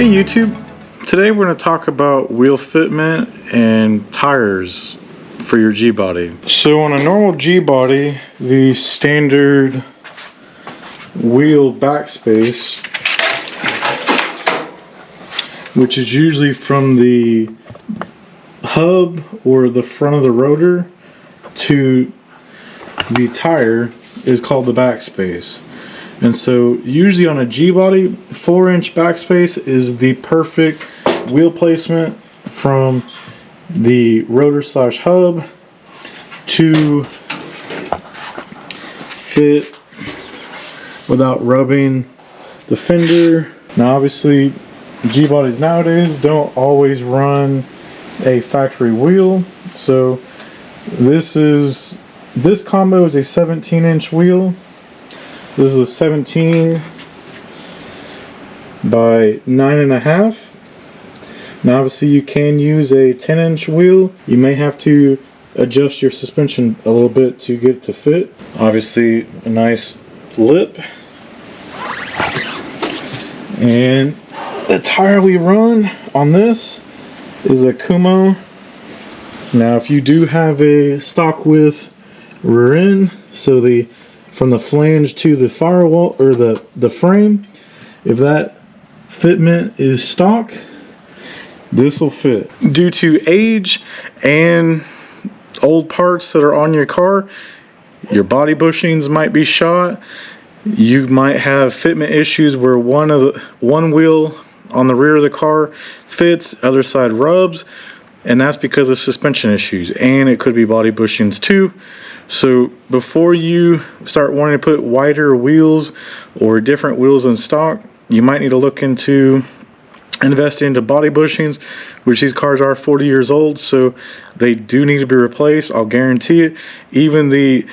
Hey YouTube, today we're going to talk about wheel fitment and tires for your Gbody. So on a normal Gbody, the standard wheel backspace, which is usually from the hub or the front of the rotor to the tire, is called the backspace. And so usually on a Gbody, 4-inch backspace is the perfect wheel placement from the rotor slash hub to fit without rubbing the fender. Now obviously Gbodies nowadays don't always run a factory wheel, so this combo is a 17-inch wheel. This is a 17 by 9.5. Now obviously you can use a 10-inch wheel. You may have to adjust your suspension a little bit to get it to fit. Obviously a nice lip. And the tire we run on this is a Kumo. Now if you do have a stock width rear end, so from the flange to the firewall or the frame, if that fitment is stock, this will fit. Due to age and old parts that are on your car, your body bushings might be shot. You might have fitment issues where one wheel on the rear of the car fits, other side rubs, and that's because of suspension issues, and it could be body bushings too. So before you start wanting to put wider wheels or different wheels in stock, you might need to look into investing into body bushings, which these cars are 40 years old, so they do need to be replaced. I'll guarantee it. Even the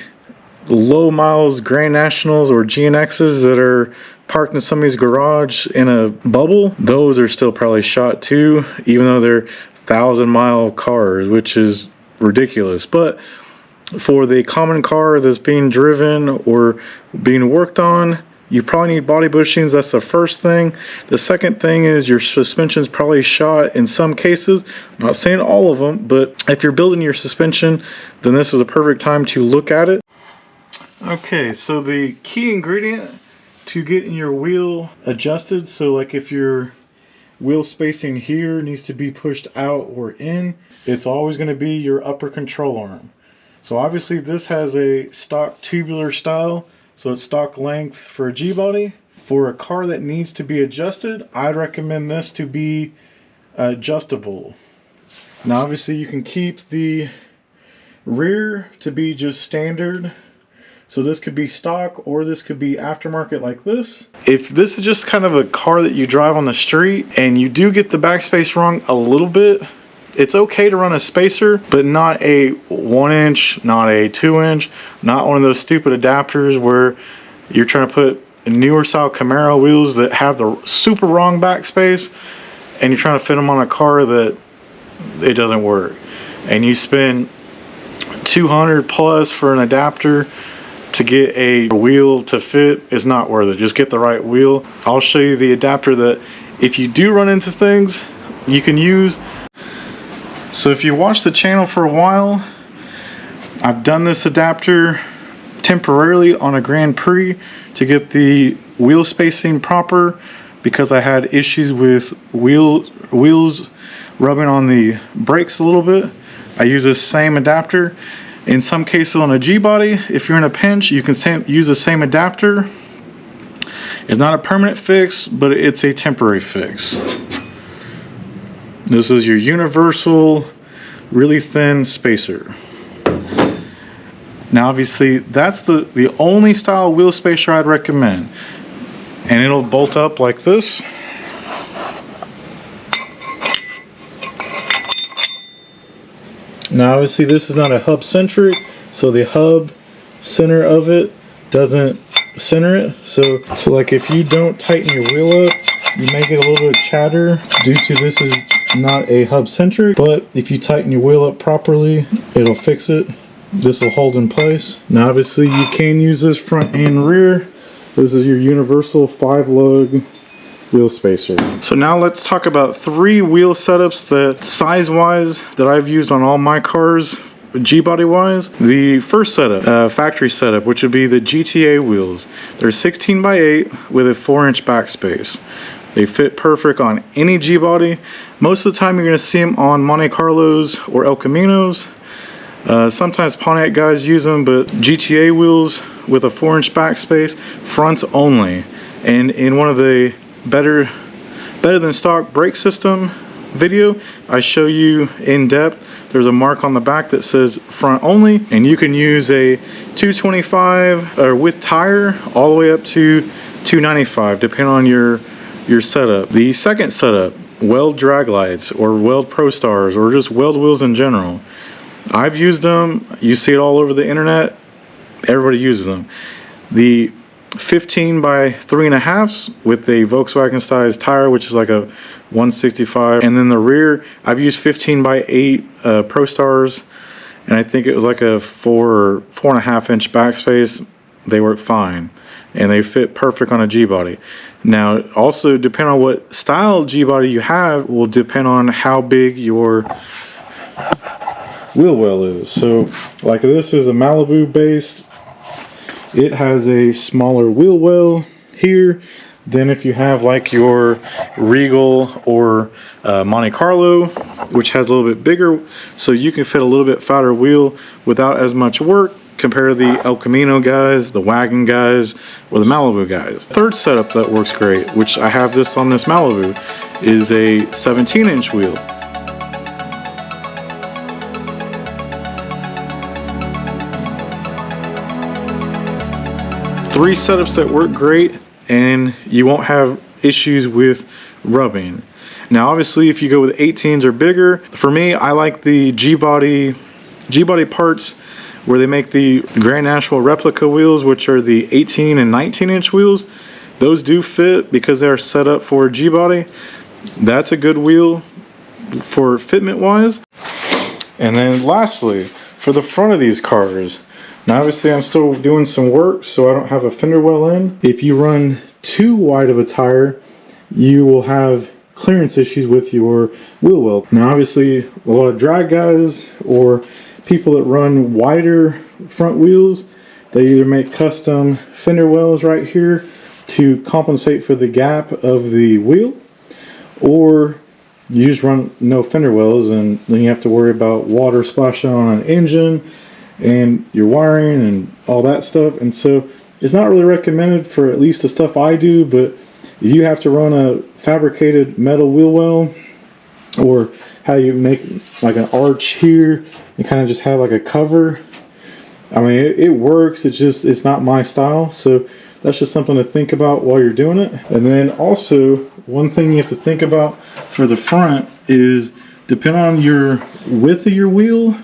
low miles Grand Nationals or GNXs that are parked in somebody's garage in a bubble, those are still probably shot too, even though they're 1,000-mile cars, which is ridiculous. But for the common car that's being driven or being worked on, you probably need body bushings. That's the first thing. The second thing is your suspension's probably shot in some cases. I'm not saying all of them, but if you're building your suspension, then this is a perfect time to look at it. Okay, so the key ingredient to getting your wheel adjusted, so like if your wheel spacing here needs to be pushed out or in, it's always going to be your upper control arm. So obviously this has a stock tubular style, so it's stock length for a Gbody. For a car that needs to be adjusted, I'd recommend this to be adjustable. Now obviously you can keep the rear to be just standard, so this could be stock or this could be aftermarket like this. If this is just kind of a car that you drive on the street and you do get the backspace wrong a little bit, it's okay to run a spacer, but not a 1-inch, not a 2-inch, not one of those stupid adapters where you're trying to put newer style Camaro wheels that have the super wrong backspace and you're trying to fit them on a car that it doesn't work. And you spend $200 plus for an adapter to get a wheel to fit. Is not worth it. Just get the right wheel. I'll show you the adapter that if you do run into things, you can use. So if you watch the channel for a while, I've done this adapter temporarily on a Grand Prix to get the wheel spacing proper because I had issues with wheels rubbing on the brakes a little bit. I use this same adapter. In some cases on a Gbody, if you're in a pinch, you can use the same adapter. It's not a permanent fix, but it's a temporary fix. This is your universal, really thin spacer. Now obviously that's the only style wheel spacer I'd recommend. And it'll bolt up like this. Now obviously this is not a hub centric, so the hub center of it doesn't center it. So like if you don't tighten your wheel up, you may get a little bit of chatter due to this is not a hub centric, but if you tighten your wheel up properly, it'll fix it. This will hold in place. Now obviously you can use this front and rear. This is your universal 5-lug wheel spacer. So now let's talk about 3 wheel setups that size-wise that I've used on all my cars, G-body wise. The first setup, factory setup, which would be the GTA wheels. They're 16x8 with a 4-inch backspace. They fit perfect on any G-body. Most of the time you're going to see them on Monte Carlos or El Caminos. Sometimes Pontiac guys use them, but GTA wheels with a 4-inch backspace, fronts only. And in one of the better than stock brake system video, I show you in depth. There's a mark on the back that says front only, and you can use a 225 or with tire all the way up to 295 depending on your setup. The second setup, Weld drag lights or Weld Pro Stars or just Weld wheels in general. I've used them. You see it all over the internet. Everybody uses them. The 15 by 3.5 with the Volkswagen size tire, which is like a 165, and then the rear I've used 15 by 8 Pro Stars, and I think it was like a 4.5 inch backspace. They work fine and they fit perfect on a G-body. Now also depending on what style G-body you have will depend on how big your wheel well is. So like this is a Malibu based. It has a smaller wheel well here than if you have like your Regal or Monte Carlo, which has a little bit bigger, so you can fit a little bit fatter wheel without as much work compared to the El Camino guys, the wagon guys, or the Malibu guys. Third setup that works great, which I have this on this Malibu, is a 17-inch wheel. Three setups that work great, and you won't have issues with rubbing. Now obviously if you go with 18s or bigger, for me I like the G-body parts where they make the Grand National replica wheels, which are the 18 and 19-inch wheels. Those do fit because they're set up for G-body. That's a good wheel for fitment wise. And then lastly, for the front of these cars, now obviously I'm still doing some work, so I don't have a fender well in. If you run too wide of a tire, you will have clearance issues with your wheel well. Now obviously a lot of drag guys or people that run wider front wheels, they either make custom fender wells right here to compensate for the gap of the wheel, or you just run no fender wells and then you have to worry about water splashing on an engine and your wiring and all that stuff. And so it's not really recommended for at least the stuff I do. But if you have to run a fabricated metal wheel well, or how you make like an arch here and kind of just have like a cover, I mean it works, it's not my style. So that's just something to think about while you're doing it. And then also one thing you have to think about for the front is, depending on your width of your wheel,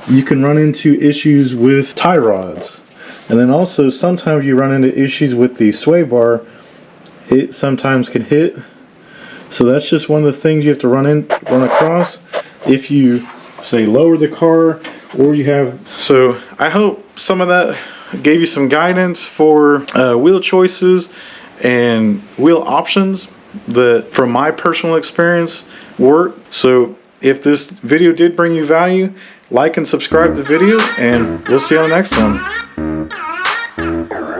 you can run into issues with tie rods. And then also sometimes you run into issues with the sway bar. It sometimes can hit. So that's just one of the things you have to run across if you say lower the car or you have. So I hope some of that gave you some guidance for wheel choices and wheel options that from my personal experience work. So if this video did bring you value, like and subscribe to the video, and we'll see you on the next one.